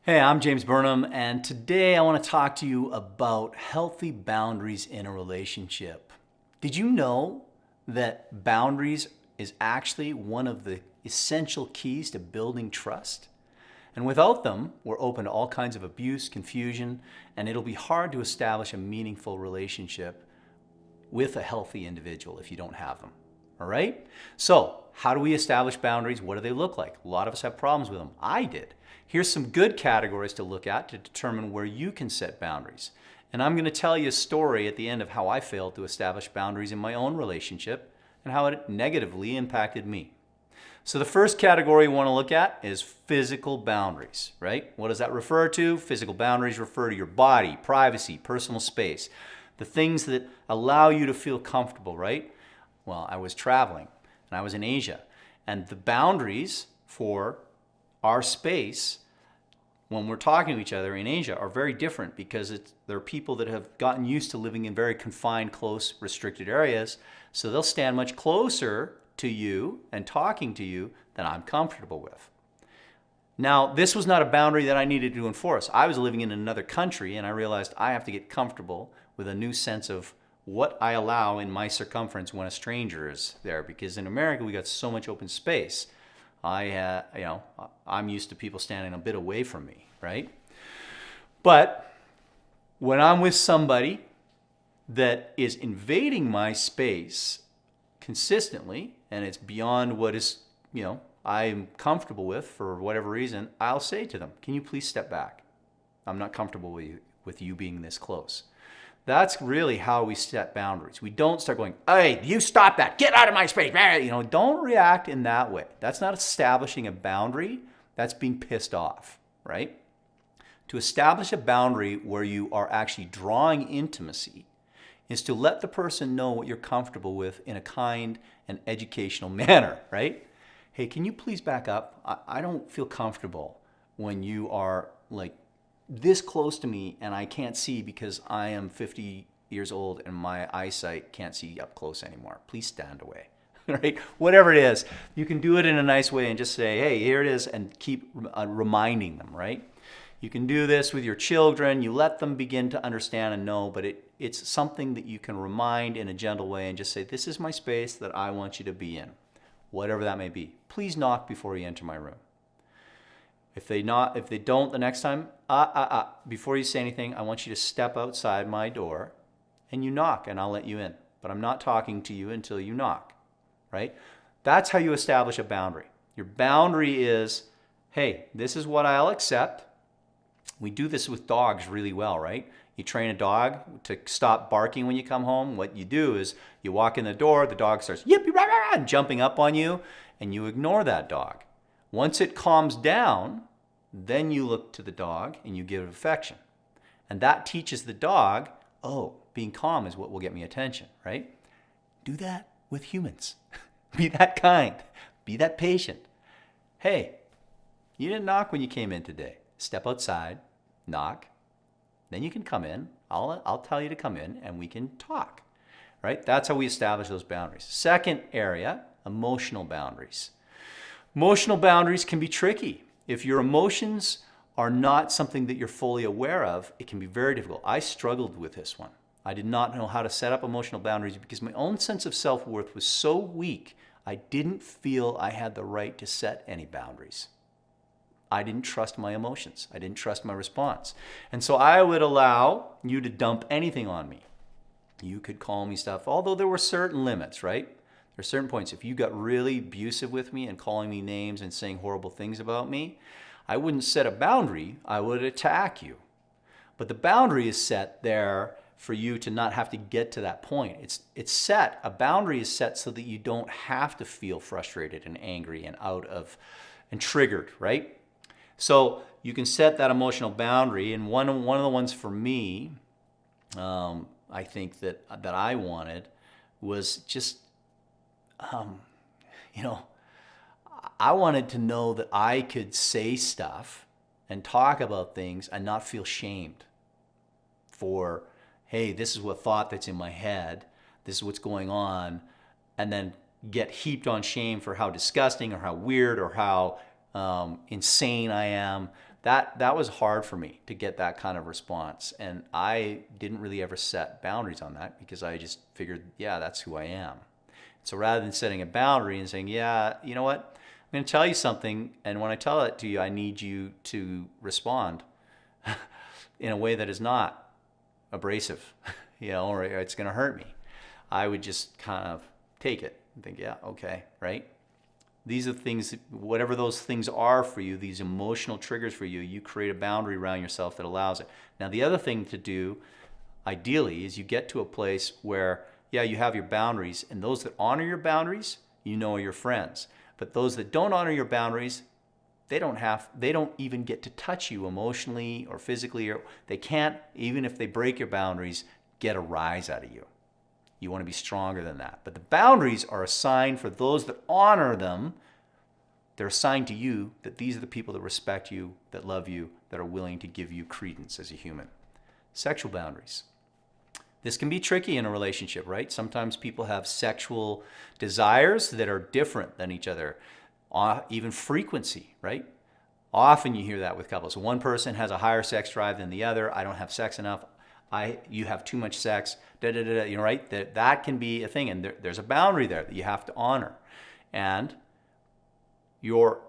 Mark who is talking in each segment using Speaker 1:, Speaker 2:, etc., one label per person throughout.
Speaker 1: Hey, I'm James Burnham, and today I want to talk to you about healthy boundaries in a relationship. Did you know that boundaries is actually one of the essential keys to building trust? And without them, we're open to all kinds of abuse, confusion, and it'll be hard to establish a meaningful relationship with a healthy individual if you don't have them. All right? So, how do we establish boundaries? What do they look like? A lot of us have problems with them. I did. Here's some good categories to look at to determine where you can set boundaries. And I'm going to tell you a story at the end of how I failed to establish boundaries in my own relationship and how it negatively impacted me. So the first category we want to look at is physical boundaries, right? What does that refer to? Physical boundaries refer to your body, privacy, personal space, the things that allow you to feel comfortable, right? Well, I was traveling and I was in Asia, and the boundaries for our space when we're talking to each other in Asia are very different because there are people that have gotten used to living in very confined, close, restricted areas. So they'll stand much closer to you and talking to you than I'm comfortable with. Now, this was not a boundary that I needed to enforce. I was living in another country and I realized I have to get comfortable with a new sense of what I allow in my circumference when a stranger is there. Because in America, we got so much open space. I'm used to people standing a bit away from me, right? But when I'm with somebody that is invading my space consistently, and it's beyond what is, I'm comfortable with for whatever reason, I'll say to them, can you please step back? I'm not comfortable with you being this close. That's really how we set boundaries. We don't start going, hey, you stop that, get out of my space. Don't react in that way. That's not establishing a boundary, that's being pissed off, right? To establish a boundary where you are actually drawing intimacy is to let the person know what you're comfortable with in a kind and educational manner, right? Hey, can you please back up? I don't feel comfortable when you are like this close to me and I can't see because I am 50 years old and my eyesight can't see up close anymore. Please stand away, right? Whatever it is, you can do it in a nice way and just say, hey, here it is, and keep reminding them, right? You can do this with your children. You let them begin to understand and know, but it's something that you can remind in a gentle way and just say, this is my space that I want you to be in, whatever that may be. Please knock before you enter my room. If they don't the next time, before you say anything, I want you to step outside my door and you knock and I'll let you in. But I'm not talking to you until you knock, right? That's how you establish a boundary. Your boundary is, hey, this is what I'll accept. We do this with dogs really well, right? You train a dog to stop barking when you come home. What you do is you walk in the door, the dog starts yippee rah, rah, and jumping up on you, and you ignore that dog. Once it calms down, then you look to the dog and you give it affection. And that teaches the dog, oh, being calm is what will get me attention, right? Do that with humans. Be that kind. Be that patient. Hey, you didn't knock when you came in today. Step outside, knock, then you can come in. I'll tell you to come in and we can talk, right? That's how we establish those boundaries. Second area, emotional boundaries. Emotional boundaries can be tricky. If your emotions are not something that you're fully aware of, it can be very difficult. I struggled with this one. I did not know how to set up emotional boundaries because my own sense of self-worth was so weak, I didn't feel I had the right to set any boundaries. I didn't trust my emotions. I didn't trust my response. And so I would allow you to dump anything on me. You could call me stuff, although there were certain limits, right? There are certain points. If you got really abusive with me and calling me names and saying horrible things about me, I wouldn't set a boundary. I would attack you. But the boundary is set there for you to not have to get to that point. It's set. A boundary is set so that you don't have to feel frustrated and angry and and triggered, right? So you can set that emotional boundary. And one of the ones for me, I think that I wanted was just I wanted to know that I could say stuff and talk about things and not feel shamed for, hey, this is what thought that's in my head, this is what's going on, and then get heaped on shame for how disgusting or how weird or how insane I am. That was hard for me to get that kind of response. And I didn't really ever set boundaries on that because I just figured, yeah, that's who I am. So rather than setting a boundary and saying, yeah, you know what, I'm going to tell you something, and when I tell it to you, I need you to respond in a way that is not abrasive, or it's going to hurt me. I would just kind of take it and think, yeah, okay, right? These are things, whatever those things are for you, these emotional triggers for you, you create a boundary around yourself that allows it. Now, the other thing to do, ideally, is you get to a place where, yeah, you have your boundaries, and those that honor your boundaries, are your friends. But those that don't honor your boundaries, they don't even get to touch you emotionally or physically, or they can't, even if they break your boundaries, get a rise out of you. You want to be stronger than that. But the boundaries are assigned for those that honor them. They're assigned to you, that these are the people that respect you, that love you, that are willing to give you credence as a human. Sexual boundaries. This can be tricky in a relationship, right? Sometimes people have sexual desires that are different than each other. Even frequency, right? Often you hear that with couples. One person has a higher sex drive than the other. I don't have sex enough. You have too much sex, right? That can be a thing, and there's a boundary there that you have to honor. And your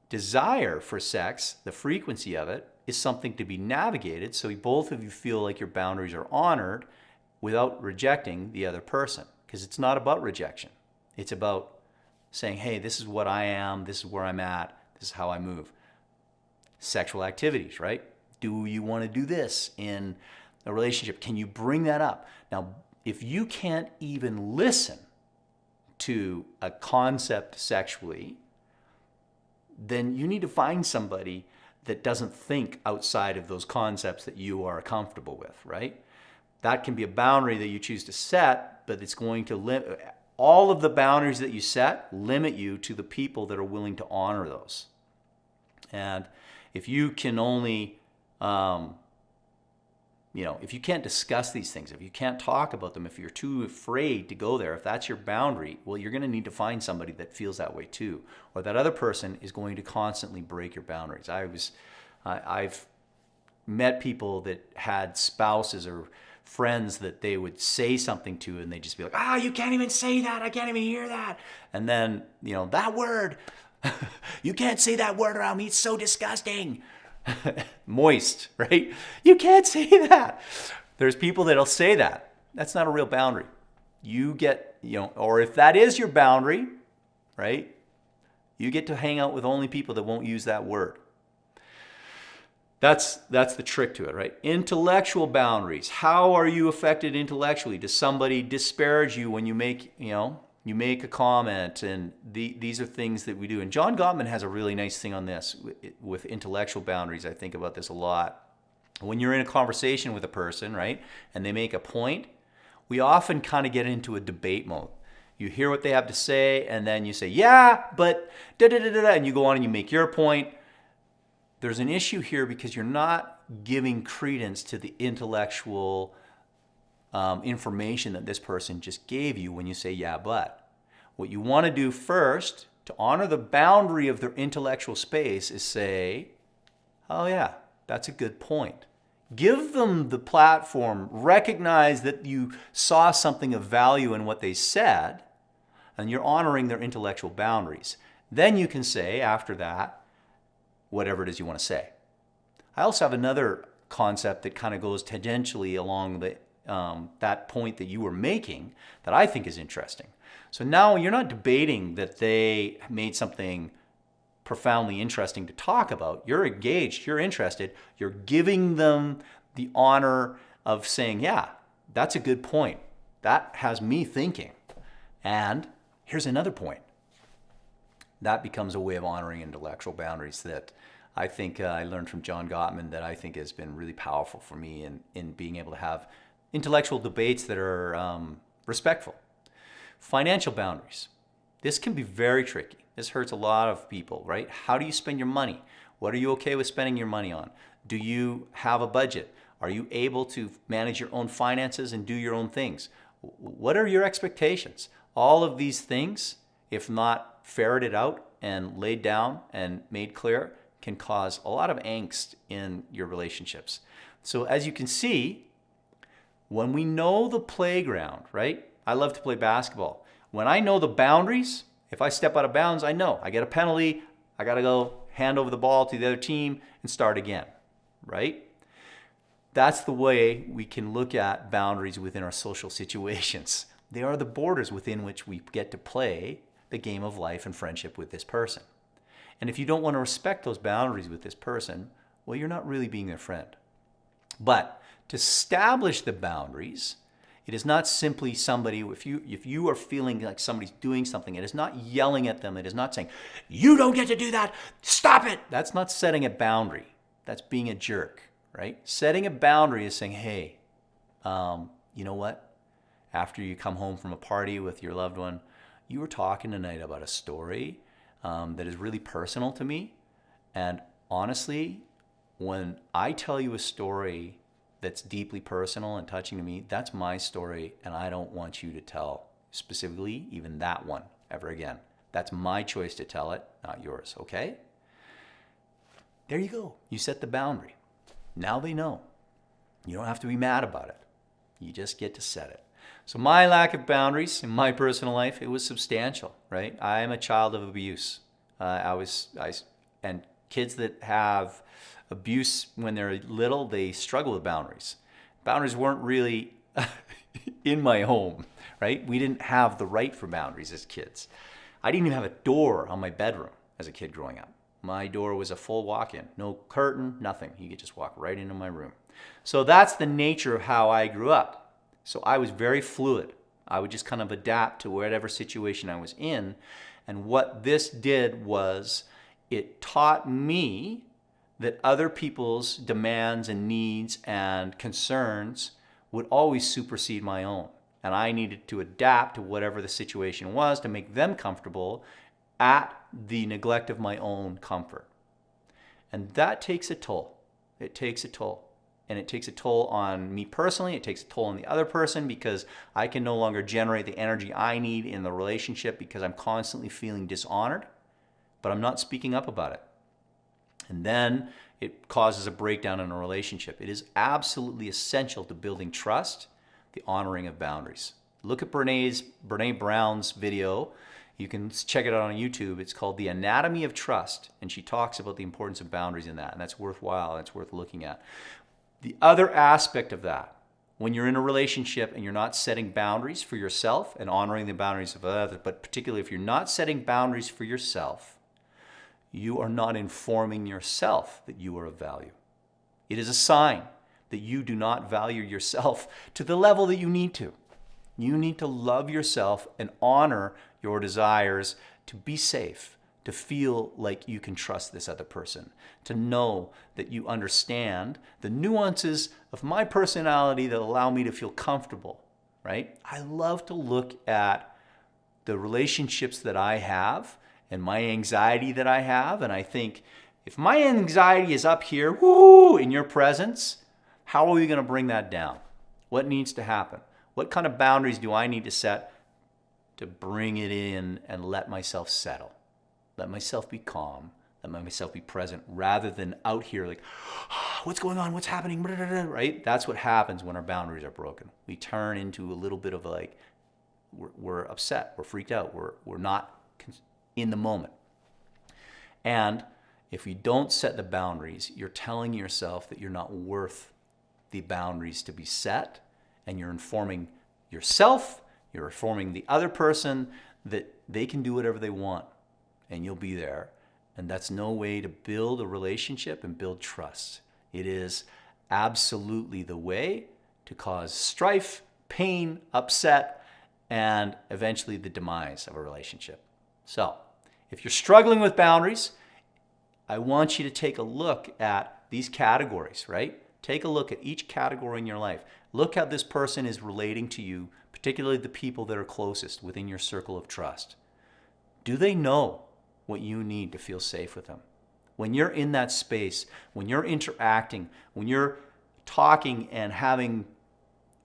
Speaker 1: desire for sex, the frequency of it, is something to be navigated so both of you feel like your boundaries are honored without rejecting the other person. Because it's not about rejection. It's about saying, hey, this is what I am, this is where I'm at, this is how I move. Sexual activities, right? Do you want to do this in a relationship? Can you bring that up? Now, if you can't even listen to a concept sexually, then you need to find somebody that doesn't think outside of those concepts that you are comfortable with, right? That can be a boundary that you choose to set, but it's going to limit, all of the boundaries that you set limit you to the people that are willing to honor those. And if you can only, if you can't discuss these things, if you can't talk about them, if you're too afraid to go there, if that's your boundary, well, you're going to need to find somebody that feels that way too, or that other person is going to constantly break your boundaries. I've met people that had spouses or friends that they would say something to, and they'd just be like, you can't even say that, I can't even hear that. And then, that word, you can't say that word around me, it's so disgusting. Moist, right? You can't say that. There's people that'll say that. That's not a real boundary. You get, or if that is your boundary, right? You get to hang out with only people that won't use that word. That's the trick to it, right? Intellectual boundaries. How are you affected intellectually? Does somebody disparage you when you make, you make a comment? And these are things that we do. And John Gottman has a really nice thing on this with intellectual boundaries. I think about this a lot. When you're in a conversation with a person, right, and they make a point, we often kind of get into a debate mode. You hear what they have to say, and then you say, yeah, but da-da-da-da-da, and you go on and you make your point. There's an issue here because you're not giving credence to the intellectual information that this person just gave you when you say, yeah, but. What you want to do first to honor the boundary of their intellectual space is say, oh yeah, that's a good point. Give them the platform, recognize that you saw something of value in what they said, and you're honoring their intellectual boundaries. Then you can say, after that, whatever it is you want to say. I also have another concept that kind of goes tangentially along that point that you were making that I think is interesting. So now you're not debating that they made something profoundly interesting to talk about. You're engaged, you're interested, you're giving them the honor of saying, yeah, that's a good point. That has me thinking. And here's another point. That becomes a way of honoring intellectual boundaries that I think I learned from John Gottman that I think has been really powerful for me in being able to have intellectual debates that are respectful. Financial boundaries. This can be very tricky. This hurts a lot of people, right? How do you spend your money? What are you okay with spending your money on? Do you have a budget? Are you able to manage your own finances and do your own things? What are your expectations? All of these things, if not ferreted out and laid down and made clear, can cause a lot of angst in your relationships. So as you can see, when we know the playground, right? I love to play basketball. When I know the boundaries, if I step out of bounds, I know I get a penalty. I got to go hand over the ball to the other team and start again, right? That's the way we can look at boundaries within our social situations. They are the borders within which we get to play the game of life and friendship with this person. And if you don't want to respect those boundaries with this person, well, you're not really being their friend. But to establish the boundaries, it is not simply somebody, if you are feeling like somebody's doing something, it is not yelling at them, it is not saying, you don't get to do that, stop it. That's not setting a boundary. That's being a jerk, right? Setting a boundary is saying, hey, you know what? After you come home from a party with your loved one, you were talking tonight about a story that is really personal to me. And honestly, when I tell you a story that's deeply personal and touching to me, that's my story, and I don't want you to tell specifically even that one ever again. That's my choice to tell it, not yours, okay? There you go. You set the boundary. Now they know. You don't have to be mad about it. You just get to set it. So my lack of boundaries in my personal life, it was substantial, right? I am a child of abuse. And kids that have abuse when they're little, they struggle with boundaries. Boundaries weren't really in my home, right? We didn't have the right for boundaries as kids. I didn't even have a door on my bedroom as a kid growing up. My door was a full walk-in, no curtain, nothing. You could just walk right into my room. So that's the nature of how I grew up. So I was very fluid. I would just kind of adapt to whatever situation I was in. And what this did was it taught me that other people's demands and needs and concerns would always supersede my own. And I needed to adapt to whatever the situation was to make them comfortable at the neglect of my own comfort. And that takes a toll. It takes a toll. And it takes a toll on me personally. It takes a toll on the other person because I can no longer generate the energy I need in the relationship because I'm constantly feeling dishonored, but I'm not speaking up about it. And then it causes a breakdown in a relationship. It is absolutely essential to building trust, the honoring of boundaries. Look at Brene Brown's video. You can check it out on YouTube. It's called The Anatomy of Trust, and she talks about the importance of boundaries in that, and that's worthwhile, and it's worth looking at. The other aspect of that, when you're in a relationship and you're not setting boundaries for yourself and honoring the boundaries of others, but particularly if you're not setting boundaries for yourself, you are not informing yourself that you are of value. It is a sign that you do not value yourself to the level that you need to. You need to love yourself and honor your desires to be safe, to feel like you can trust this other person, to know that you understand the nuances of my personality that allow me to feel comfortable, right? I love to look at the relationships that I have and my anxiety that I have, and I think, if my anxiety is up here, woo, in your presence, how are we going to bring that down? What needs to happen? What kind of boundaries do I need to set to bring it in and let myself settle? Let myself be calm. Let myself be present rather than out here like, what's going on? What's happening? Right? That's what happens when our boundaries are broken. We turn into a little bit of like, we're upset. We're freaked out. We're not in the moment. And if you don't set the boundaries, you're telling yourself that you're not worth the boundaries to be set, and you're informing yourself, you're informing the other person that they can do whatever they want and you'll be there. And that's no way to build a relationship and build trust. It is absolutely the way to cause strife, pain, upset, and eventually the demise of a relationship. So, if you're struggling with boundaries, I want you to take a look at these categories, right? Take a look at each category in your life. Look how this person is relating to you, particularly the people that are closest within your circle of trust. Do they know what you need to feel safe with them? When you're in that space, when you're interacting, when you're talking and having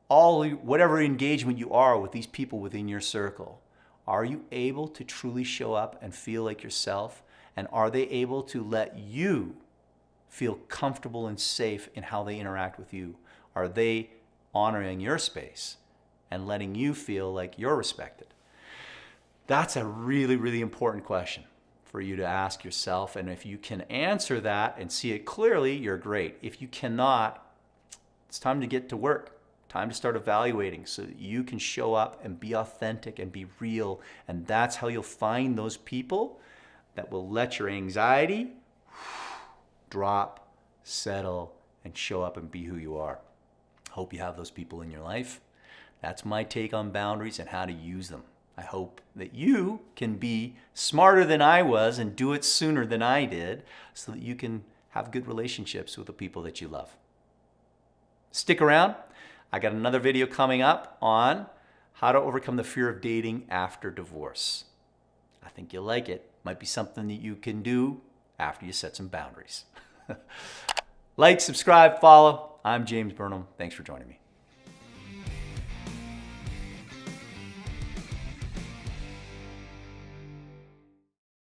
Speaker 1: whatever engagement you are with these people within your circle, are you able to truly show up and feel like yourself And are they able to let you feel comfortable and safe in how they interact with you? Are they honoring your space and letting you feel like you're respected? That's a really, really important question for you to ask yourself. And if you can answer that and see it clearly, you're great. If you cannot, it's time to get to work. Time to start evaluating so that you can show up and be authentic and be real. And that's how you'll find those people that will let your anxiety drop, settle, and show up and be who you are. Hope you have those people in your life. That's my take on boundaries and how to use them. I hope that you can be smarter than I was and do it sooner than I did so that you can have good relationships with the people that you love. Stick around. I got another video coming up on how to overcome the fear of dating after divorce. I think you'll like it. Might be something that you can do after you set some boundaries. Like, subscribe, follow. I'm James Burnham. Thanks for joining me.